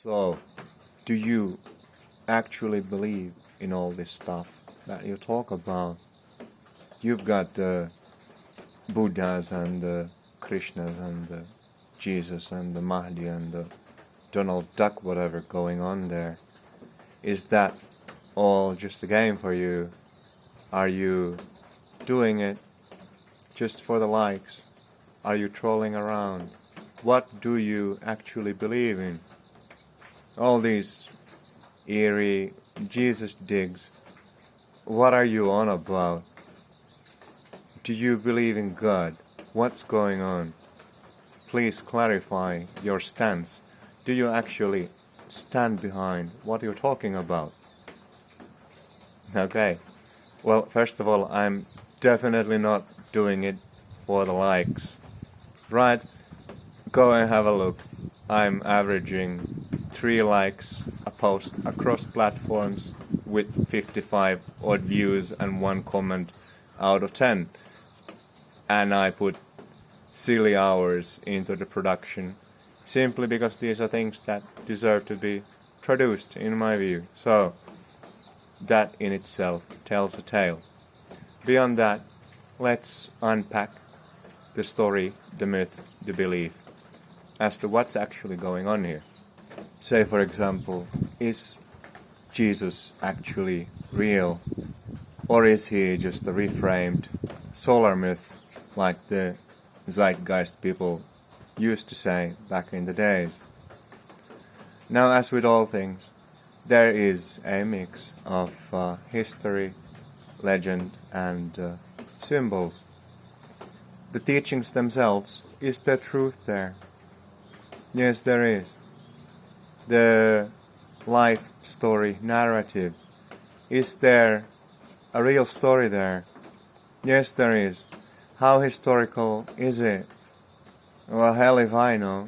So, do you actually believe in all this stuff that you talk about? You've got the Buddhas and the Krishnas and the Jesus and the Mahdi and the Donald Duck, whatever going on there. Is that all just a game for you? Are you doing it just for the likes? Are you trolling around? What do you actually believe in? All these eerie Jesus digs. What are you on about? Do you believe in God? What's going on? Please clarify your stance. Do you actually stand behind what you're talking about? Okay. Well, first of all, I'm definitely not doing it for the likes. Right? Go and have a look. I'm averaging 3 likes a post across platforms with 55 odd views and 1 comment out of 10. And I put silly hours into the production simply because these are things that deserve to be produced in my view. So that in itself tells a tale. Beyond that, let's unpack the story, the myth, the belief as to what's actually going on here. Say, for example, is Jesus actually real? Or is he just a reframed solar myth like the zeitgeist people used to say back in the days? Now, as with all things, there is a mix of history, legend, and symbols. The teachings themselves, is there truth there? Yes, there is. The life story narrative, is there a real story there? Yes, there is. How historical is it? Well, hell if I know.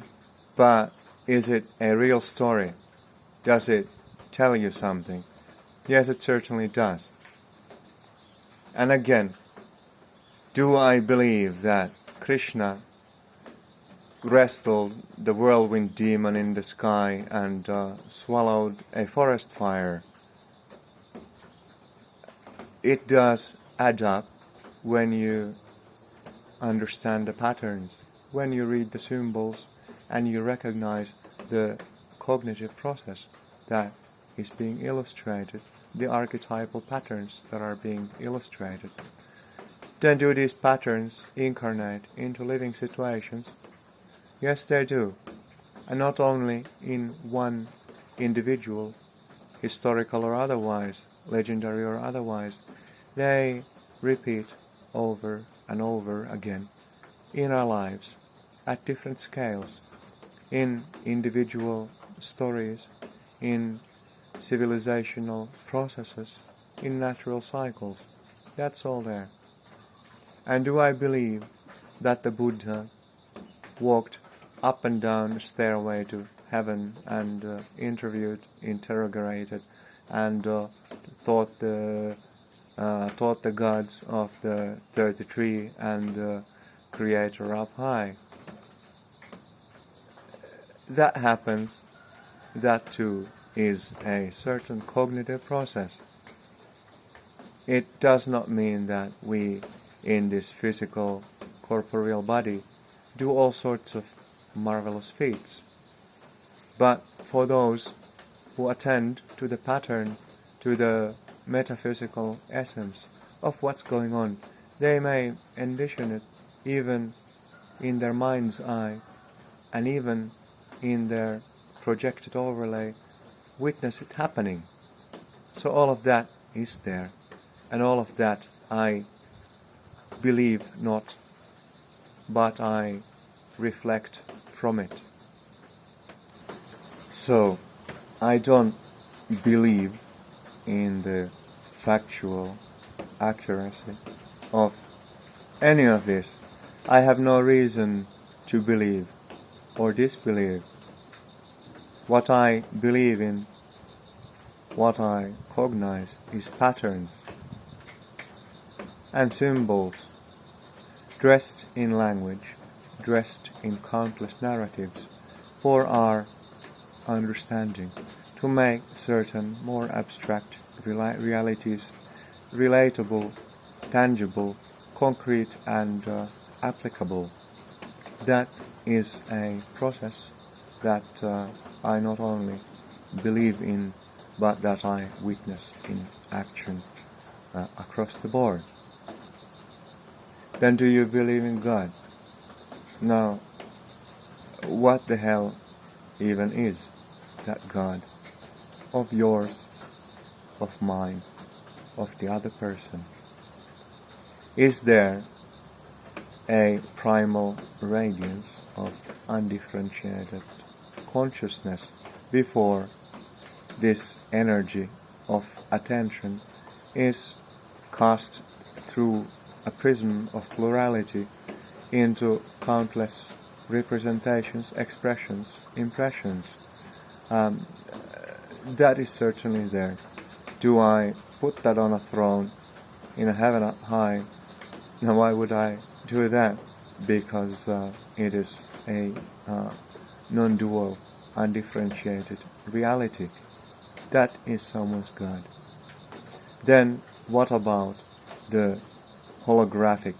But is it a real story? Does it tell you something? Yes, it certainly does. And again, do I believe that Krishna wrestled the whirlwind demon in the sky and swallowed a forest fire? It does add up when you understand the patterns, when you read the symbols and you recognize the cognitive process that is being illustrated, the archetypal patterns that are being illustrated. Then do these patterns incarnate into living situations? Yes, they do. And not only in one individual, historical or otherwise, legendary or otherwise, they repeat over and over again in our lives at different scales, in individual stories, in civilizational processes, in natural cycles. That's all there. And do I believe that the Buddha walked up and down the stairway to heaven and interviewed, interrogated, and taught the gods of the 33 and the Creator up high? That happens. That too is a certain cognitive process. It does not mean that we, in this physical, corporeal body, do all sorts of marvelous feats. But for those who attend to the pattern, to the metaphysical essence of what's going on, they may envision it even in their mind's eye, and even in their projected overlay, witness it happening. So all of that is there, and all of that I believe not, but I reflect from it. So I don't believe in the factual accuracy of any of this. I have no reason to believe or disbelieve. What I believe in, what I cognize, is patterns and symbols, dressed in language, dressed in countless narratives, for our understanding, to make certain more abstract realities relatable, tangible, concrete and applicable. That is a process that I not only believe in, but that I witness in action across the board. Then do you believe in God? Now, what the hell even is that God of yours, of mine, of the other person? Is there a primal radiance of undifferentiated consciousness before this energy of attention is cast through a prism of plurality into countless representations, expressions, impressions? That is certainly there. Do I put that on a throne in a heaven up high? Now why would I do that? Because it is a non-dual, undifferentiated reality. That is someone's God. Then what about the holographic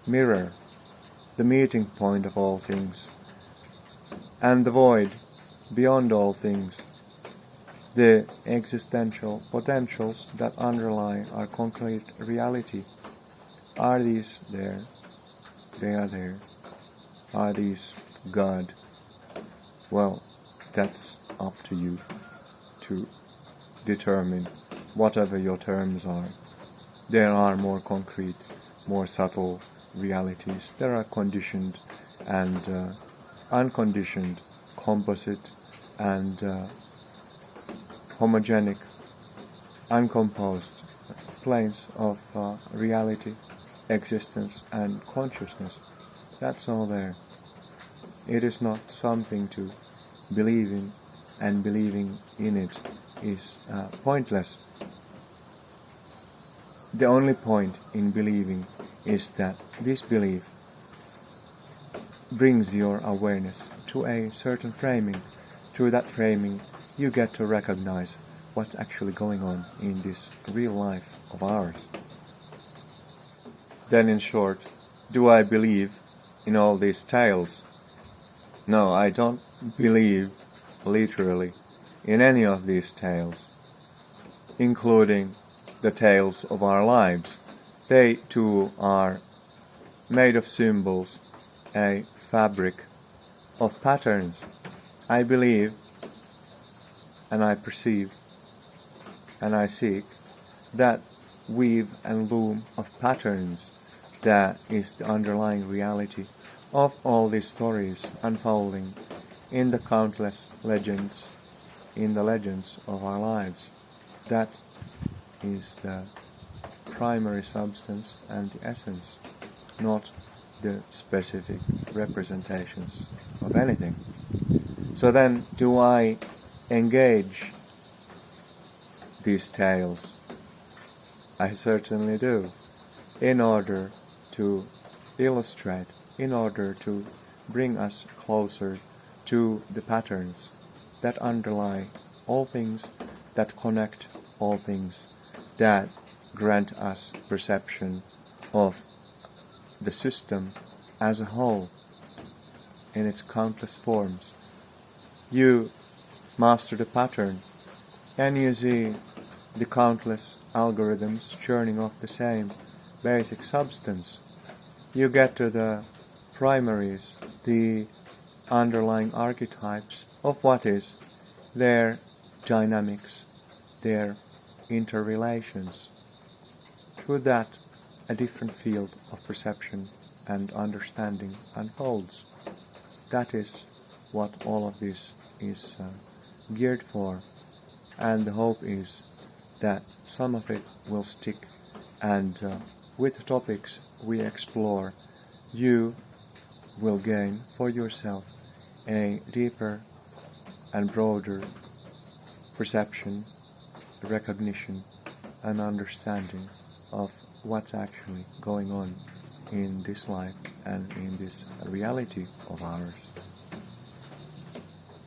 mirror, the meeting point of all things, and the void beyond all things, the existential potentials that underlie our concrete reality? Are these there? They are there. Are these God? Well, that's up to you to determine, whatever your terms are. There are more concrete, more subtle realities. There are conditioned and unconditioned, composite and homogenic, uncomposed planes of reality, existence and consciousness. That's all there. It is not something to believe in, and believing in it is pointless. The only point in believing is that this belief brings your awareness to a certain framing. Through that framing, you get to recognize what's actually going on in this real life of ours. Then in short, do I believe in all these tales? No, I don't believe literally in any of these tales, including the tales of our lives. They too are made of symbols, a fabric of patterns. I believe, and I perceive, and I seek that weave and loom of patterns that is the underlying reality of all these stories unfolding in the countless legends, in the legends of our lives. That is the primary substance and the essence, not the specific representations of anything. So then, do I engage these tales? I certainly do, in order to illustrate, in order to bring us closer to the patterns that underlie all things, that connect all things, that grant us perception of the system as a whole in its countless forms. You master the pattern and you see the countless algorithms churning off the same basic substance. You get to the primaries, the underlying archetypes of what is, their dynamics, their interrelations. Through that, a different field of perception and understanding unfolds. That is what all of this is geared for, and the hope is that some of it will stick, and with the topics we explore, you will gain for yourself a deeper and broader perception, recognition and understanding of what's actually going on in this life and in this reality of ours.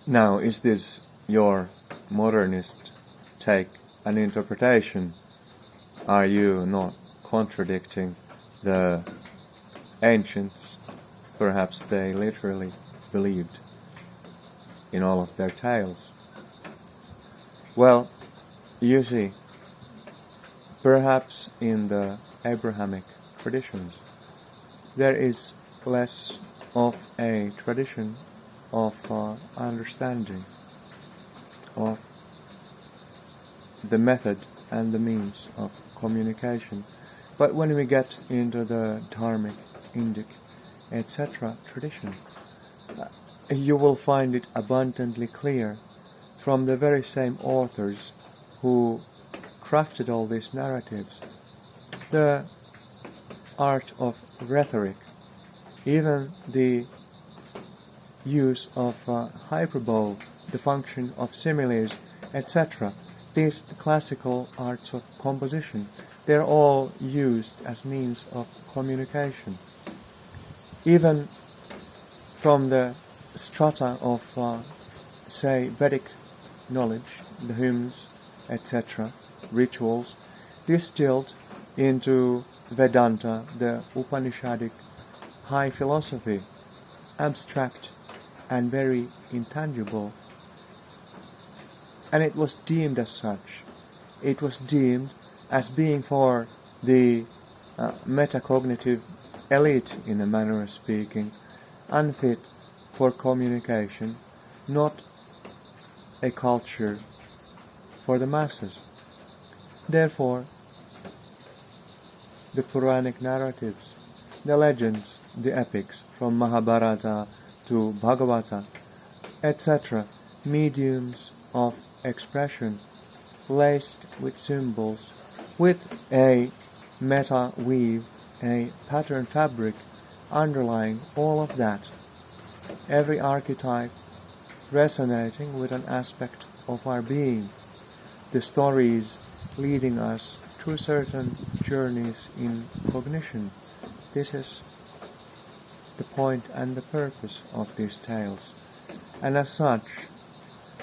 Now, is this your modernist take and interpretation? Are you not contradicting the ancients? Perhaps they literally believed in all of their tales. Well, you see, perhaps in the Abrahamic traditions, there is less of a tradition of understanding of the method and the means of communication. But when we get into the Dharmic, Indic, etc. tradition, you will find it abundantly clear from the very same authors who crafted all these narratives. The art of rhetoric, even the use of hyperbole, the function of similes, etc. These classical arts of composition, they're all used as means of communication. Even from the strata of, say, Vedic knowledge, the hymns, etc., rituals, distilled into Vedanta, the Upanishadic high philosophy, abstract and very intangible. And it was deemed as such. It was deemed as being for the metacognitive elite, in a manner of speaking, unfit for communication, not a culture for the masses. Therefore, the Puranic narratives, the legends, the epics, from Mahabharata to Bhagavata, etc., mediums of expression, laced with symbols, with a meta-weave, a pattern fabric underlying all of that. Every archetype resonating with an aspect of our being. The stories leading us through certain journeys in cognition. This is the point and the purpose of these tales. And as such,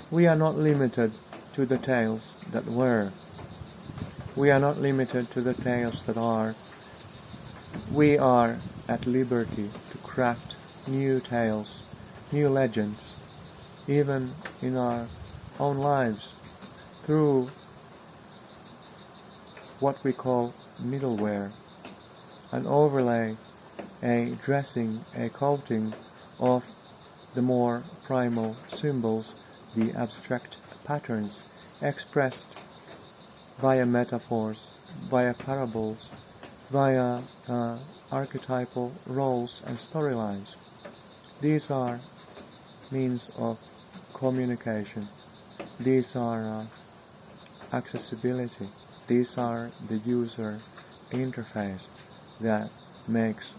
we are not limited to the tales that were. We are not limited to the tales that are. We are at liberty to craft new tales, new legends, even in our own lives, through what we call middleware, an overlay, a dressing, a coating of the more primal symbols, the abstract patterns expressed via metaphors, via parables, via archetypal roles and storylines. These are means of communication. These are accessibility. These are the user interface that makes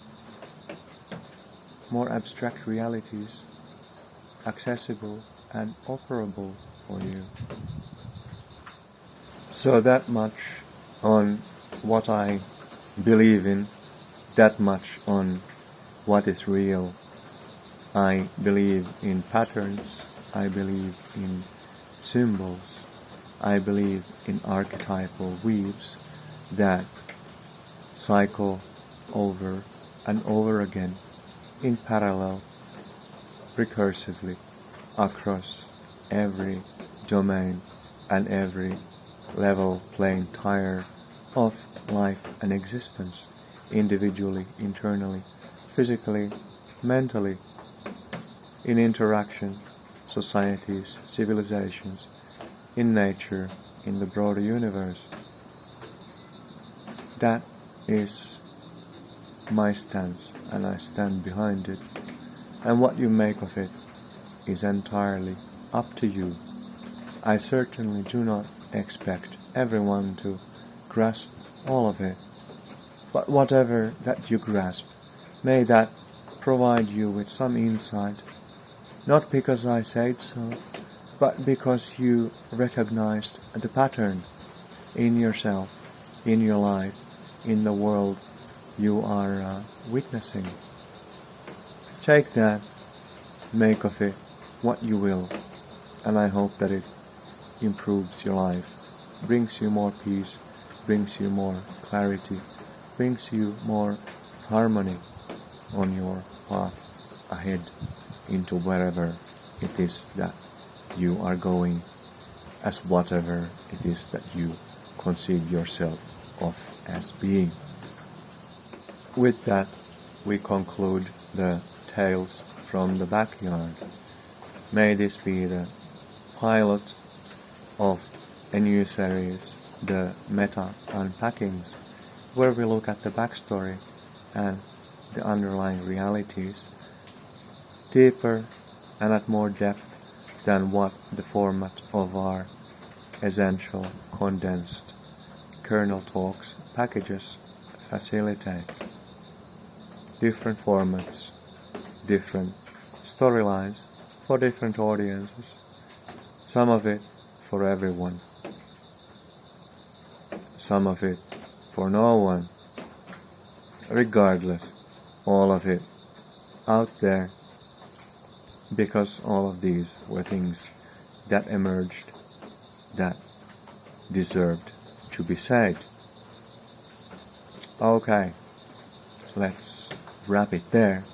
more abstract realities accessible and operable for you. So that much on what I believe in, that much on what is real. I believe in patterns, I believe in symbols, I believe in archetypal weaves that cycle over and over again in parallel, recursively, across every domain and every level playing tire of life and existence, individually, internally, physically, mentally, in interaction, societies, civilizations, in nature, in the broader universe. That is my stance, and I stand behind it. And what you make of it is entirely up to you. I certainly do not expect everyone to grasp all of it. But whatever that you grasp, may that provide you with some insight, not because I said so, but because you recognized the pattern in yourself, in your life, in the world you are witnessing. Take that, make of it what you will. and I hope that it improves your life, brings you more peace, brings you more clarity, brings you more harmony on your path ahead into wherever it is that you are going, as whatever it is that you conceive yourself of as being. With that, we conclude the Tales from the Backyard. May this be the pilot of a new series, the Meta Unpackings, where we look at the backstory and the underlying realities deeper and at more depth than what the format of our essential condensed kernel talks packages facilitate. Different formats, different storylines for different audiences, some of it for everyone, some of it for no one. Regardless, all of it out there, because all of these were things that emerged that deserved to be said. Okay, let's wrap it there.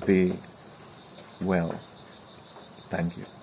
Be well. Thank you.